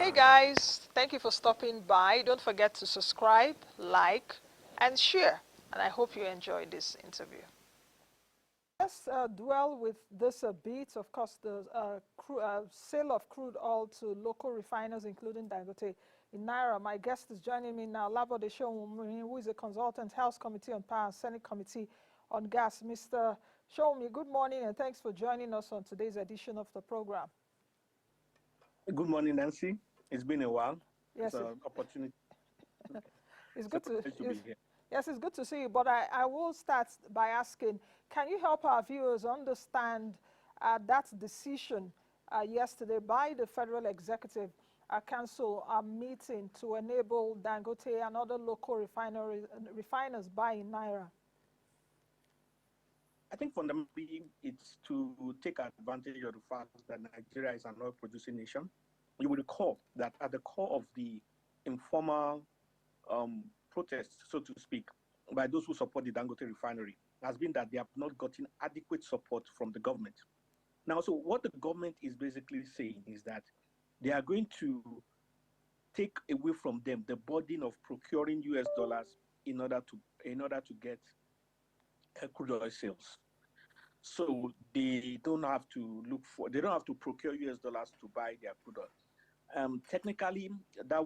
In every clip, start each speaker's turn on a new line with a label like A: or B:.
A: Hey guys, thank you for stopping by. Don't forget to subscribe, like, and share. And I hope you enjoyed this interview. Let's dwell with this a bit. Of course, the sale of crude oil to local refiners, including Dangote in Naira. My guest is joining me now, Olabode Sowunmi, who is a consultant, House Committee on Power, Senate Committee on Gas. Mr. Sowunmi, good morning, and thanks for joining us on today's edition of the program.
B: Good morning, Nancy. It's been a while.
A: Yes,
B: it's an opportunity.
A: It's good to
B: be here.
A: Yes, it's good to see you. But I will start by asking, can you help our viewers understand that decision yesterday by the Federal Executive Council meeting to enable Dangote and other local refiners buy in Naira?
B: I think fundamentally it's to take advantage of the fact that Nigeria is an oil-producing nation. You will recall that at the core of the informal protest, so to speak, by those who support the Dangote refinery has been that they have not gotten adequate support from the government. Now, so what the government is basically saying is that they are going to take away from them the burden of procuring US dollars in order to get crude oil sales. So they don't have to procure US dollars to buy their crude oil. Technically, that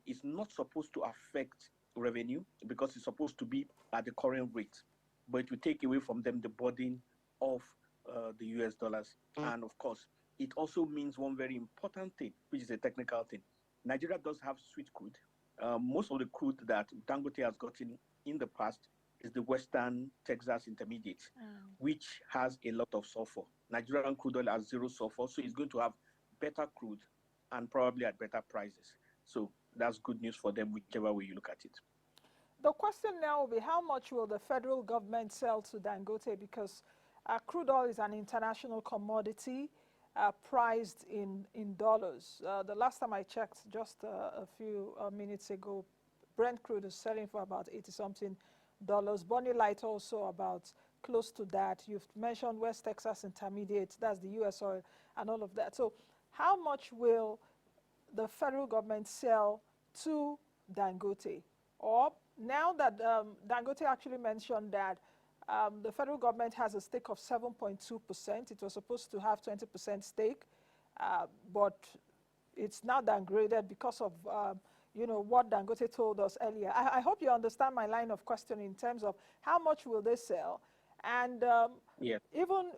B: is not supposed to affect revenue because it's supposed to be at the current rate, but it will take away from them the burden of the US dollars. And of course, it also means one very important thing, which is a technical thing. Nigeria does have sweet crude. Most of the crude that Dangote has gotten in the past is the Western Texas Intermediate, which has a lot of sulfur. Nigerian crude oil has zero sulfur, so it's going to have better crude and probably at better prices. So that's good news for them, whichever way you look at it.
A: The question now will be, how much will the federal government sell to Dangote? Because crude oil is an international commodity priced in dollars. The last time I checked, just a few minutes ago, Brent crude is selling for about 80-something dollars. Bonnie Light also about close to that. You've mentioned West Texas Intermediate, that's the US oil, and all of that. So how much will the federal government sell to Dangote? Or now that Dangote actually mentioned that the federal government has a stake of 7.2%, it was supposed to have 20% stake, but it's now downgraded because of what Dangote told us earlier. I hope you understand my line of questioning in terms of how much will they sell, and even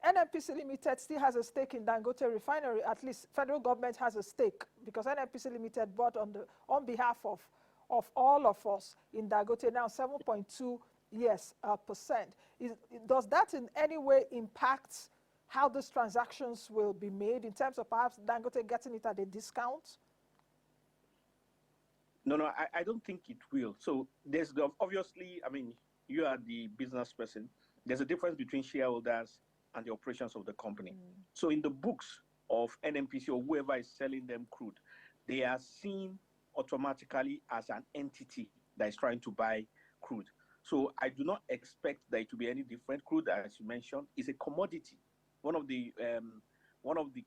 A: NNPC Limited still has a stake in Dangote refinery. At least federal government has a stake because NNPC Limited bought on behalf of all of us in Dangote now 7.2%. Does that in any way impact how these transactions will be made in terms of perhaps Dangote getting it at a discount?
B: No, I don't think it will. So there's obviously, I mean, you are the business person. There's a difference between shareholders and the operations of the company. So in the books of NNPC or whoever is selling them crude, they are seen automatically as an entity that is trying to buy crude. So I do not expect that it to be any different. Crude, as you mentioned, is a commodity. One of the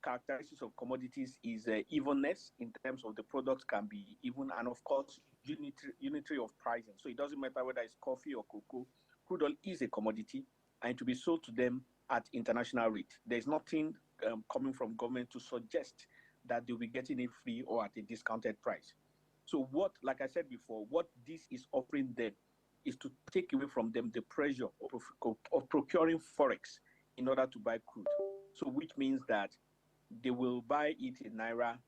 B: characteristics of commodities is evenness in terms of the products can be even, and of course, unitary of pricing. So it doesn't matter whether it's coffee or cocoa. Crude oil is a commodity, and to be sold to them at international rate. There's nothing coming from government to suggest that they'll be getting it free or at a discounted price. So what, like I said before, what this is offering them is to take away from them the pressure of procuring forex in order to buy crude. So which means that they will buy it in Naira,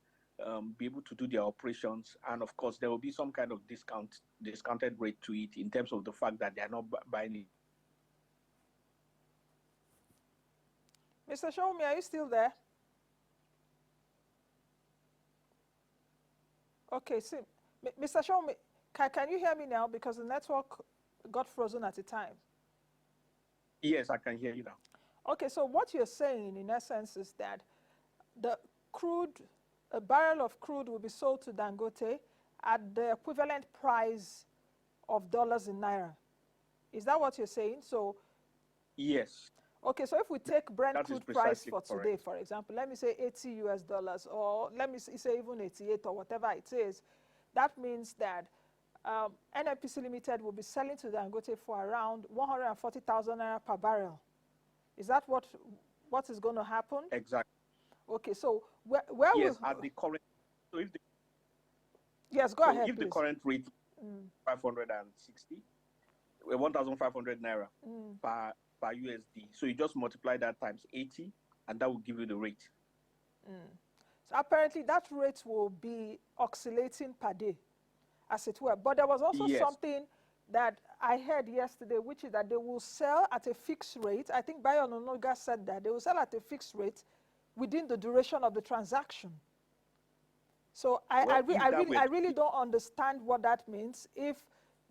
B: be able to do their operations, and of course there will be some kind of discounted rate to it in terms of the fact that they are not buying it.
A: Mr. Sowunmi, are you still there? Okay, see, Mr. Sowunmi, can you hear me now? Because the network got frozen at the time.
B: Yes, I can hear you now.
A: Okay, so what you're saying in essence is that a barrel of crude will be sold to Dangote at the equivalent price of dollars in Naira. Is that what you're saying? So
B: yes.
A: Okay, so if we take Brent
B: That is
A: crude price
B: precisely
A: for
B: correct.
A: today, for example, let me say $80, or let me say even 88 or whatever it is, that means that NNPC Limited will be selling to Dangote for around 140,000 naira per barrel. Is that what is going to happen?
B: Exactly.
A: Okay, so where
B: Yes,
A: will...
B: at the current. So if the,
A: Yes, go
B: so
A: ahead,
B: if the
A: please.
B: current rate 560, 1,500 naira per USD. So you just multiply that times 80, and that will give you the rate.
A: So apparently that rate will be oscillating per day, as it were. But there was also something that I heard yesterday, which is that they will sell at a fixed rate. I think Bayo Ononoga said that they will sell at a fixed rate within the duration of the transaction. So I really don't understand what that means. If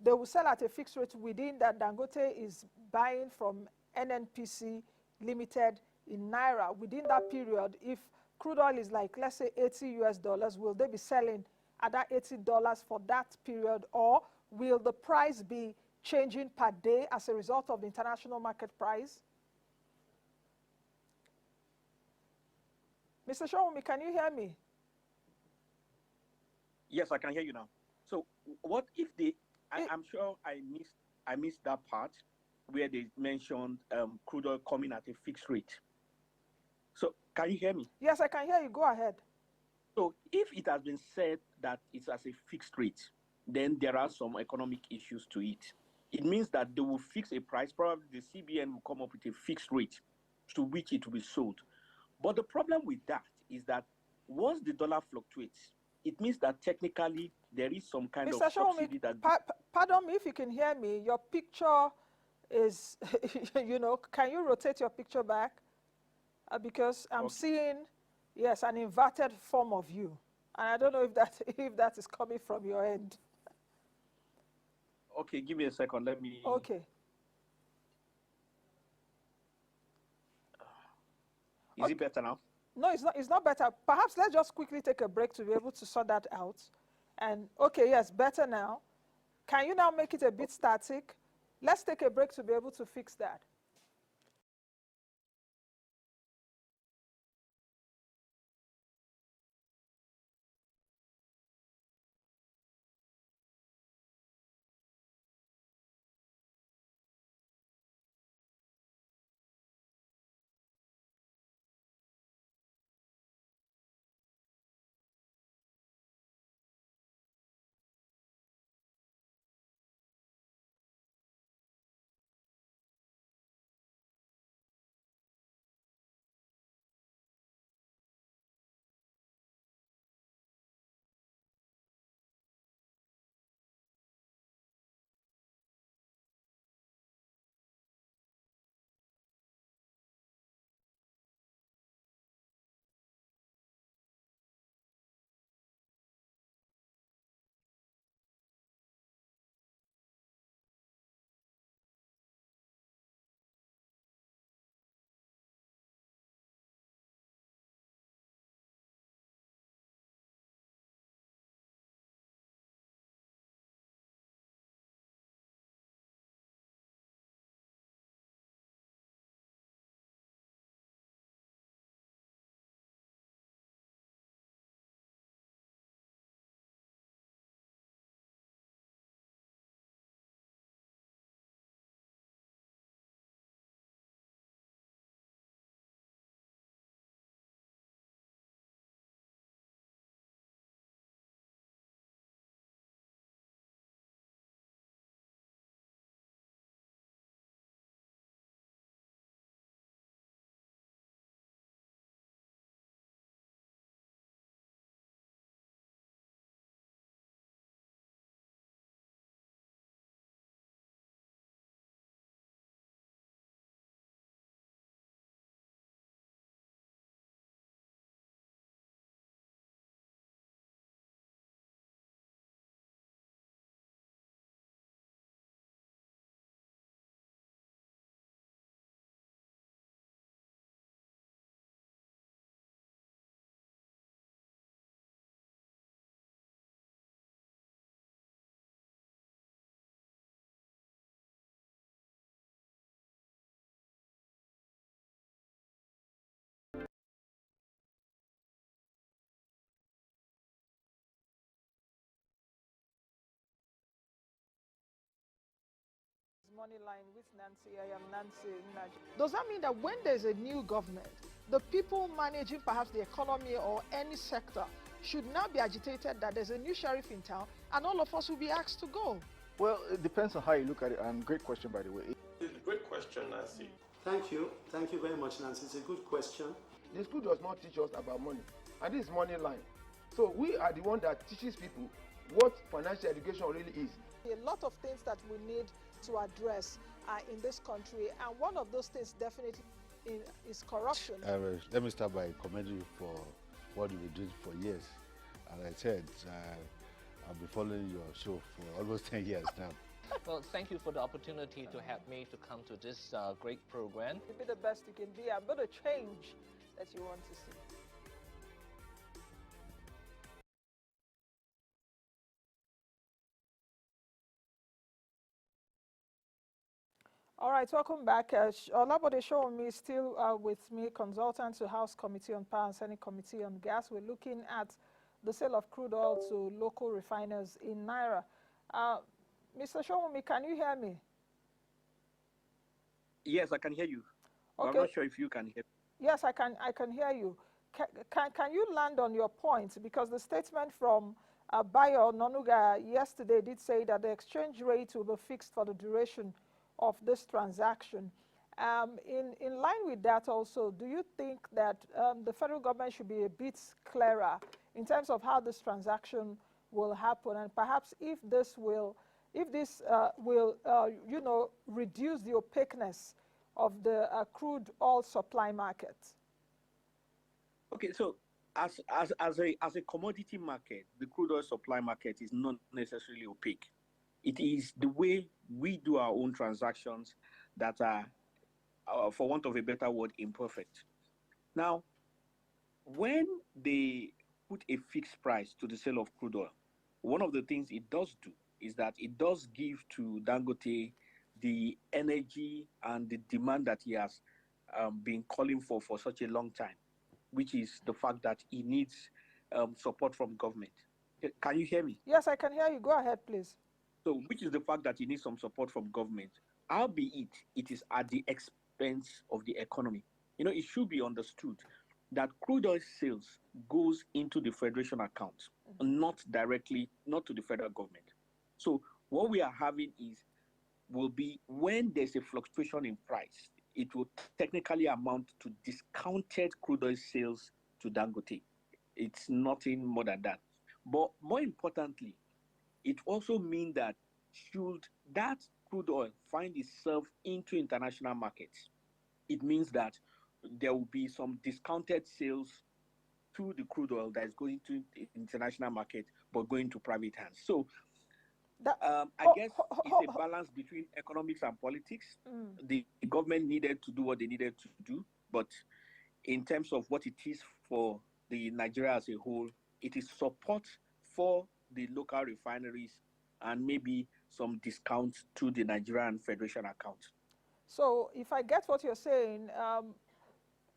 A: they will sell at a fixed rate within that Dangote is buying from NNPC Limited in Naira, within that period, if crude oil is like, let's say $80, will they be selling at that $80 for that period, or will the price be changing per day as a result of the international market price? Mr. Sowunmi, can you hear me?
B: Yes, I can hear you now. So what if I'm sure I missed that part where they mentioned crude oil coming at a fixed rate. So can you hear me?
A: Yes, I can hear you. Go ahead.
B: So if it has been said that it's as a fixed rate, then there are some economic issues to it. It means that they will fix a price. Probably the CBN will come up with a fixed rate to which it will be sold. But the problem with that is that once the dollar fluctuates, it means that technically there is some kind
A: Mr.
B: of subsidy that...
A: Pardon me if you can hear me. Your picture is, can you rotate your picture back? Because I'm seeing, yes, an inverted form of you. And I don't know if that is coming from your end.
B: Okay, give me a second. Let me...
A: Okay.
B: Is it better now?
A: No, it's not better. Perhaps let's just quickly take a break to be able to sort that out. And okay, yes, better now. Can you now make it a bit static? Let's take a break to be able to fix that. Moneyline with Nancy. I am Nancy Naj. Does that mean that when there's a new government, the people managing perhaps the economy or any sector should now be agitated that there's a new sheriff in town and all of us will be asked to go?
C: Well, it depends on how you look at it. Great question, by the way.
D: It's a great question, Nancy.
E: Thank you. Thank you very much, Nancy. It's a good question.
C: The school does not teach us about money, and this is money line. So we are the one that teaches people what financial education really is.
A: A lot of things that we need to address in this country, and one of those things definitely is corruption.
F: Let me start by commending you for what you've been doing for years. As I said, I've been following your show for almost 10 years now.
G: Well, thank you for the opportunity to have me to come to this great program.
A: You be the best you can be. I'm going to change that you want to see. All right, welcome back. Olabode Sowunmi is still with me, consultant to House Committee on Power and Senate Committee on Gas. We're looking at the sale of crude oil to local refiners in Naira. Mr. Sowunmi, can you hear me?
B: Yes, I can hear you.
A: Okay.
B: I'm not sure if you can hear.
A: Yes, I can hear you. Can you land on your point? Because the statement from Bayo Nonuga yesterday did say that the exchange rate will be fixed for the duration of this transaction. In line with that also, do you think that the federal government should be a bit clearer in terms of how this transaction will happen, and perhaps if this will reduce the opaqueness of the crude oil supply market?
B: Okay, so as a commodity market, the crude oil supply market is not necessarily opaque. It is the way we do our own transactions that are, for want of a better word, imperfect. Now, when they put a fixed price to the sale of crude oil, one of the things it does do is that it does give to Dangote the energy and the demand that he has been calling for such a long time, which is the fact that he needs support from government. Can you hear me?
A: Yes, I can hear you. Go ahead, please.
B: So, which is the fact that he needs some support from government, albeit it is at the expense of the economy. You know, it should be understood that crude oil sales goes into the federation account, not directly, not to the federal government. So what we are having will be when there's a fluctuation in price, it will technically amount to discounted crude oil sales to Dangote. It's nothing more than that. But more importantly, it also means that should that crude oil find itself into international markets, it means that there will be some discounted sales to the crude oil that is going to the international market, but going to private hands. So I guess it's a balance between economics and politics. The government needed to do what they needed to do, but in terms of what it is for the Nigeria as a whole, it is support for the local refineries and maybe some discounts to the Nigerian Federation account.
A: So if I get what you're saying,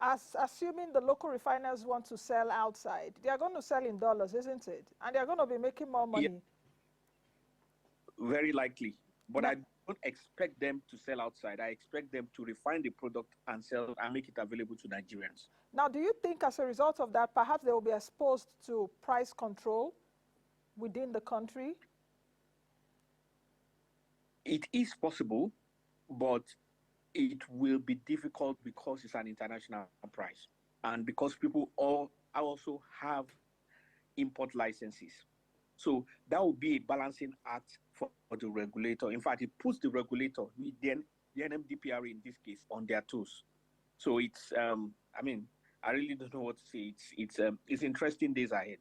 A: assuming the local refiners want to sell outside, they are going to sell in dollars, isn't it? And they're going to be making more money.
B: Yeah, very likely. But I don't expect them to sell outside. I expect them to refine the product and sell and make it available to Nigerians.
A: Now, do you think as a result of that, perhaps they will be exposed to price control within the country?
B: It is possible, but it will be difficult because it's an international price and because people all also have import licenses. So that will be a balancing act for the regulator. In fact, it puts the regulator, the NMDPR in this case, on their toes. So it's, I really don't know what to say. It's interesting days ahead.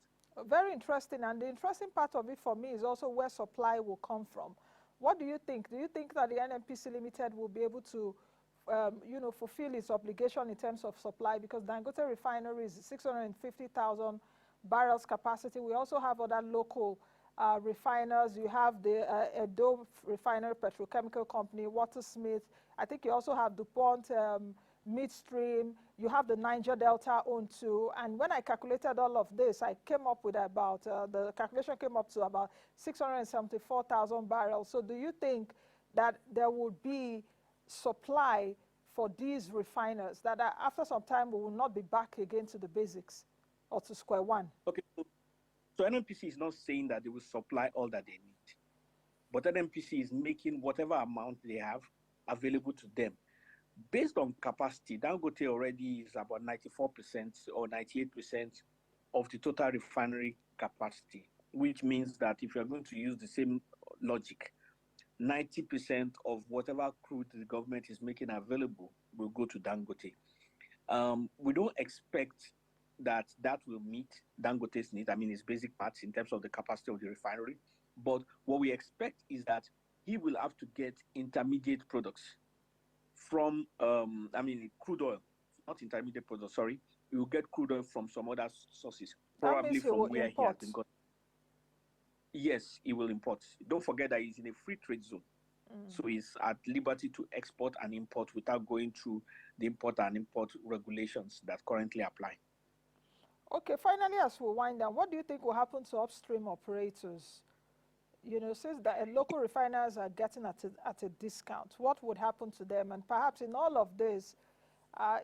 A: Very interesting. And the interesting part of it for me is also where supply will come from. What do you think? Do you think that the NNPC Limited will be able to, fulfill its obligation in terms of supply? Because Dangote refinery is 650,000 barrels capacity. We also have other local refiners. You have the Edo Refinery Petrochemical Company, Watersmith. I think you also have DuPont Midstream. You have the Niger Delta owned too. And when I calculated all of this, I came up with about, the calculation came up to about 674,000 barrels. So do you think that there would be supply for these refiners, that after some time we will not be back again to the basics or to square one?
B: Okay, so NNPC is not saying that they will supply all that they need, but NNPC is making whatever amount they have available to them. Based on capacity, Dangote already is about 94% or 98% of the total refinery capacity, which means that if you're going to use the same logic, 90% of whatever crude the government is making available will go to Dangote. We don't expect that will meet Dangote's need, I mean, his basic parts in terms of the capacity of the refinery. But what we expect is that he will have to get intermediate products from, crude oil, not intermediate products, sorry. He will get crude oil from some other sources, probably from where he has been got. Yes, he will import. Don't forget that he's in a free trade zone. So he's at liberty to export and import without going through the import and import regulations that currently apply.
A: Okay, finally, as we wind down, what do you think will happen to upstream operators? You know, since the local refiners are getting at a discount, what would happen to them? And perhaps in all of this,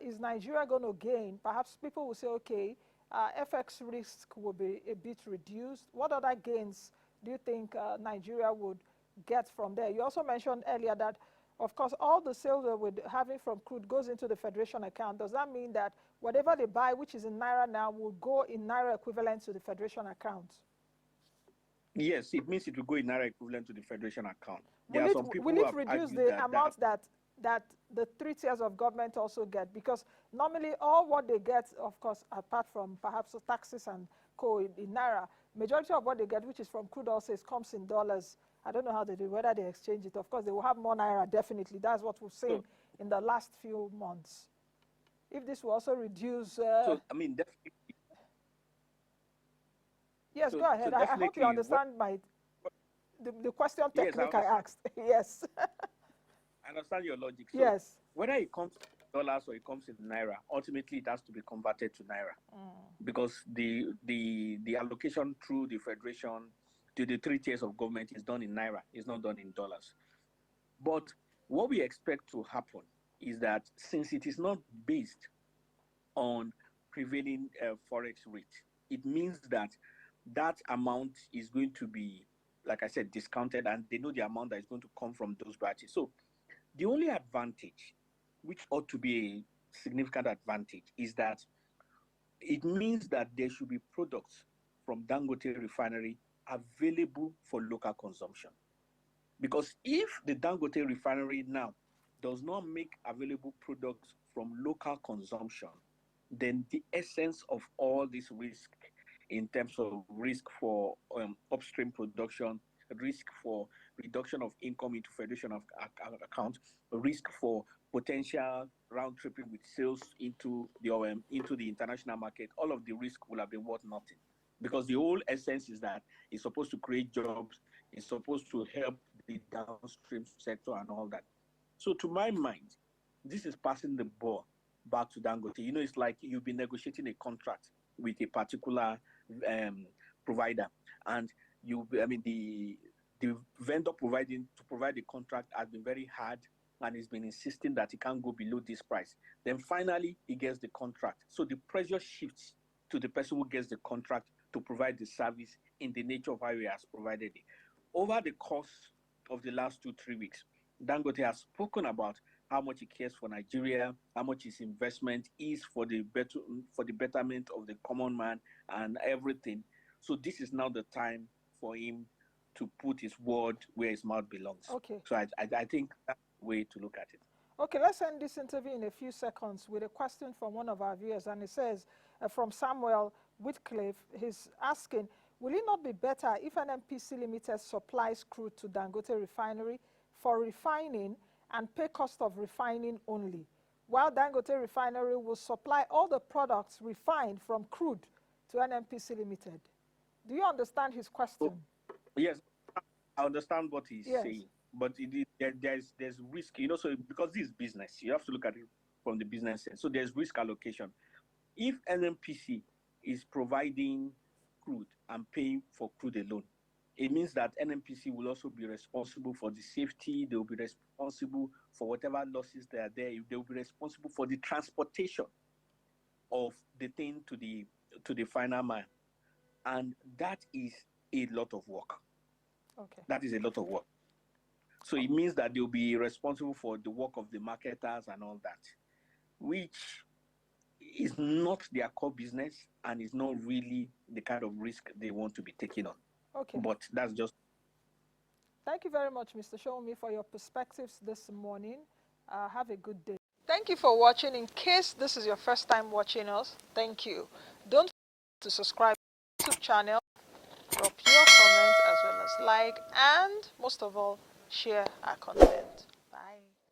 A: is Nigeria going to gain? Perhaps people will say, okay, FX risk will be a bit reduced. What other gains do you think Nigeria would get from there? You also mentioned earlier that, of course, all the sales that we're having from crude goes into the Federation account. Does that mean that whatever they buy, which is in Naira now, will go in Naira equivalent to the Federation account?
B: Yes, it means it will go in Naira equivalent to the Federation account.
A: Will it reduce the amount that the 3 tiers of government also get? Because normally all what they get, of course, apart from perhaps taxes and co in Naira, majority of what they get, which is from crude oil sales, comes in dollars. I don't know how they do, whether they exchange it. Of course, they will have more Naira, definitely. That's what we've seen in the last few months. If this will also reduce...
B: definitely.
A: Yes, go ahead. I hope you understand the question technique I asked. Yes.
B: I understand your logic. So
A: yes.
B: Whether it comes in dollars or it comes in Naira, ultimately it has to be converted to Naira. Because the allocation through the Federation to the 3 tiers of government is done in Naira, it's not done in dollars. But what we expect to happen is that since it is not based on prevailing forex rate, it means that amount is going to be, like I said, discounted, and they know the amount that is going to come from those batches. So the only advantage, which ought to be a significant advantage, is that it means that there should be products from Dangote refinery available for local consumption. Because if the Dangote refinery now does not make available products from local consumption, then the essence of all this risk in terms of risk for upstream production, risk for reduction of income into Federation of account, risk for potential round tripping with sales into the international market, all of the risk will have been worth nothing. Because the whole essence is that it's supposed to create jobs, it's supposed to help the downstream sector and all that. So to my mind, this is passing the ball back to Dangote. You know, it's like you've been negotiating a contract with a particular provider, and the vendor to provide the contract has been very hard, and he's been insisting that he can't go below this price. Then finally he gets the contract. So the pressure shifts to the person who gets the contract to provide the service in the nature of how he has provided it. Over the course of the last 2-3 weeks, Dangote has spoken about how much he cares for Nigeria, how much his investment is for the betterment of the common man and everything. So this is now the time for him to put his word where his mouth belongs.
A: Okay.
B: So I think that's the way to look at it.
A: Okay, let's end this interview in a few seconds with a question from one of our viewers, and it says, from Samuel Whitcliffe, he's asking, will it not be better if NNPC Limited supplies crude to Dangote refinery for refining and pay cost of refining only, while Dangote refinery will supply all the products refined from crude to NNPC Limited? Do you understand his question?
B: Yes, I understand what he's saying, but there's risk, so because this is business, you have to look at it from the business end. So there's risk allocation. If NNPC is providing crude and paying for crude alone, It means that NNPC will also be responsible for the safety. They will be responsible for whatever losses that are there. They will be responsible for the transportation of the thing to the final man. And that is a lot of work.
A: Okay.
B: That is a lot of work. So it means that they'll be responsible for the work of the marketers and all that, which is not their core business and is not really the kind of risk they want to be taking on.
A: Okay.
B: But that's just.
A: Thank you very much, Mr. Sowunmi, for your perspectives this morning. Have a good day. Thank you for watching. In case this is your first time watching us, thank you. Don't forget to subscribe to the YouTube channel, drop your comments as well as like, and most of all, share our content.